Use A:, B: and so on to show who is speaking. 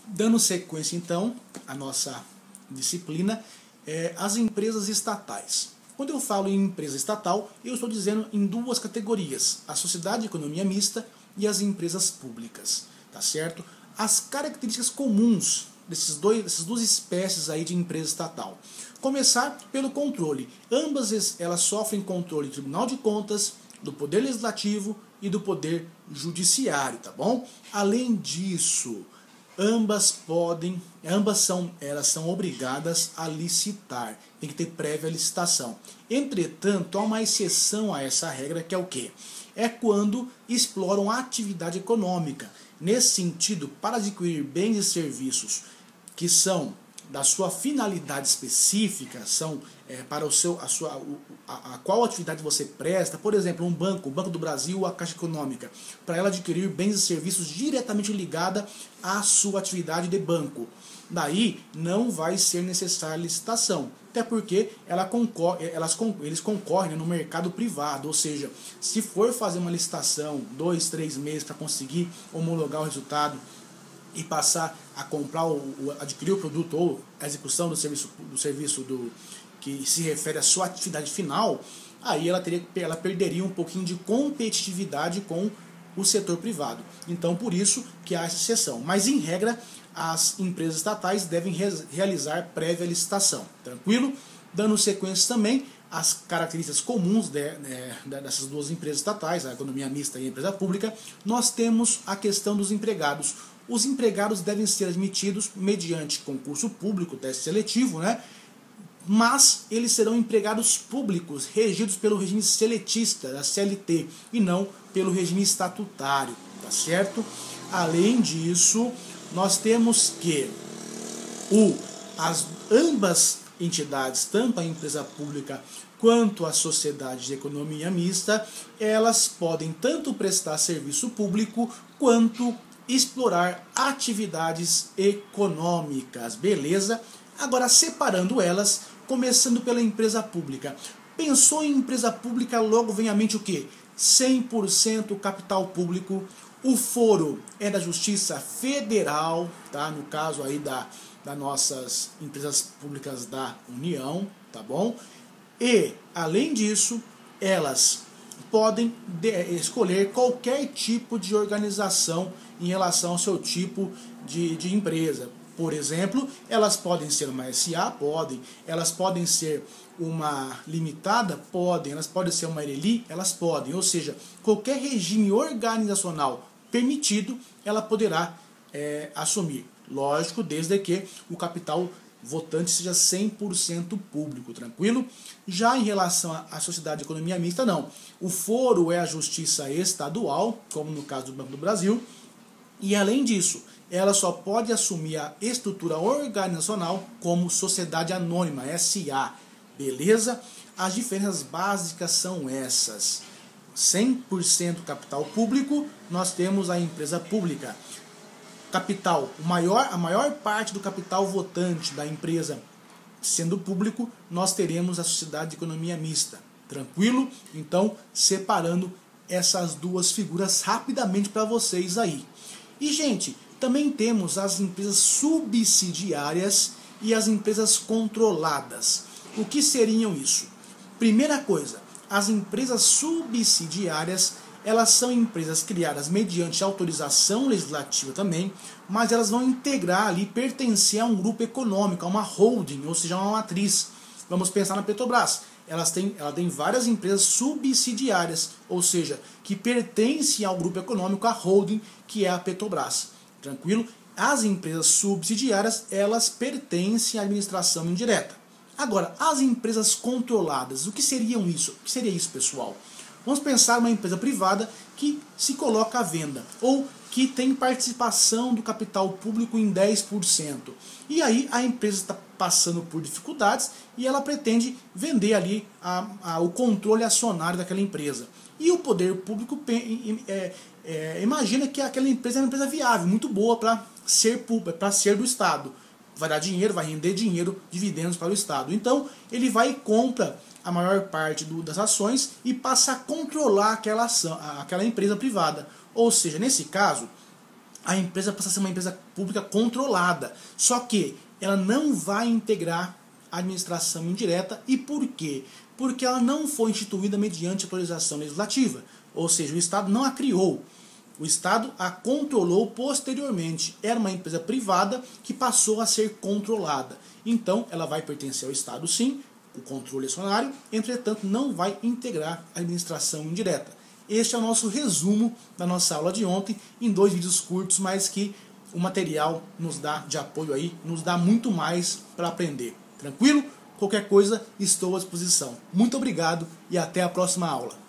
A: Dando sequência, então, à nossa disciplina, as empresas estatais. Quando eu falo em empresa estatal, eu estou dizendo em duas categorias: a sociedade de economia mista e as empresas públicas, tá certo? As características comuns dessas duas espécies aí de empresa estatal. Começar pelo controle. Ambas elas sofrem controle do Tribunal de Contas, do Poder Legislativo e do Poder Judiciário, tá bom? Além disso, elas são obrigadas a licitar. Tem que ter prévia licitação. Entretanto, há uma exceção a essa regra, que é o quê? É quando exploram a atividade econômica. Nesse sentido, para adquirir bens e serviços que são da sua finalidade específica, são para a qual atividade você presta, por exemplo, o Banco do Brasil, a Caixa Econômica, para ela adquirir bens e serviços diretamente ligada à sua atividade de banco. Daí não vai ser necessária licitação, até porque eles concorrem no mercado privado, ou seja, se for fazer uma licitação 2, 3 meses para conseguir homologar o resultado e passar a comprar, adquirir o produto ou a execução do serviço que se refere à sua atividade final, aí ela perderia um pouquinho de competitividade com o setor privado. Então, por isso que há essa exceção. Mas, em regra, as empresas estatais devem realizar prévia licitação. Tranquilo? Dando sequência também, as características comuns dessas duas empresas estatais, a economia mista e a empresa pública, nós temos a questão dos empregados. Os empregados devem ser admitidos mediante concurso público, teste seletivo, né? Mas eles serão empregados públicos, regidos pelo regime seletista, da CLT, e não pelo regime estatutário, tá certo? Além disso, nós temos que ambas entidades, tanto a empresa pública quanto a sociedade de economia mista, elas podem tanto prestar serviço público quanto explorar atividades econômicas, beleza? Agora, separando elas, começando pela empresa pública. Pensou em empresa pública, logo vem à mente o quê? 100% capital público. O foro é da Justiça Federal, tá? No caso aí das nossas empresas públicas da União, tá bom? E, além disso, elas podem escolher qualquer tipo de organização em relação ao seu tipo de empresa. Por exemplo, elas podem ser uma SA? Podem. Elas podem ser uma limitada? Podem. Elas podem ser uma LLI? Elas podem. Ou seja, qualquer regime organizacional permitido, ela poderá assumir. Lógico, desde que o capital votante seja 100% público, tranquilo? Já em relação à sociedade de economia mista, não. O foro é a justiça estadual, como no caso do Banco do Brasil, e além disso, ela só pode assumir a estrutura organizacional como sociedade anônima, SA, beleza? As diferenças básicas são essas. 100% capital público, nós temos a empresa pública. Capital, a maior parte do capital votante da empresa sendo público, nós teremos a sociedade de economia mista. Tranquilo? Então, separando essas duas figuras rapidamente para vocês aí. E, gente, também temos as empresas subsidiárias e as empresas controladas. O que seriam isso? Primeira coisa, as empresas subsidiárias, elas são empresas criadas mediante autorização legislativa também, mas elas vão integrar ali, pertencer a um grupo econômico, a uma holding, ou seja, uma matriz. Vamos pensar na Petrobras. Ela tem várias empresas subsidiárias, ou seja, que pertencem ao grupo econômico, a holding, que é a Petrobras. Tranquilo? As empresas subsidiárias, elas pertencem à administração indireta. Agora, as empresas controladas, o que seriam isso? O que seria isso, pessoal? Vamos pensar uma empresa privada que se coloca à venda, ou que tem participação do capital público em 10%. E aí a empresa está passando por dificuldades e ela pretende vender ali o controle acionário daquela empresa. E o poder público imagina que aquela empresa é uma empresa viável, muito boa para ser do Estado. Vai dar dinheiro, vai render dinheiro, dividendos para o Estado. Então ele vai e compra a maior parte das ações e passa a controlar aquela empresa privada. Ou seja, nesse caso, a empresa passa a ser uma empresa pública controlada. Só que ela não vai integrar a administração indireta. E por quê? Porque ela não foi instituída mediante autorização legislativa. Ou seja, o Estado não a criou. O Estado a controlou posteriormente. Era uma empresa privada que passou a ser controlada. Então, ela vai pertencer ao Estado, sim, o controle acionário, entretanto, não vai integrar a administração indireta. Este é o nosso resumo da nossa aula de ontem, em 2 vídeos curtos, mas que o material nos dá de apoio aí, nos dá muito mais para aprender. Tranquilo? Qualquer coisa, estou à disposição. Muito obrigado e até a próxima aula.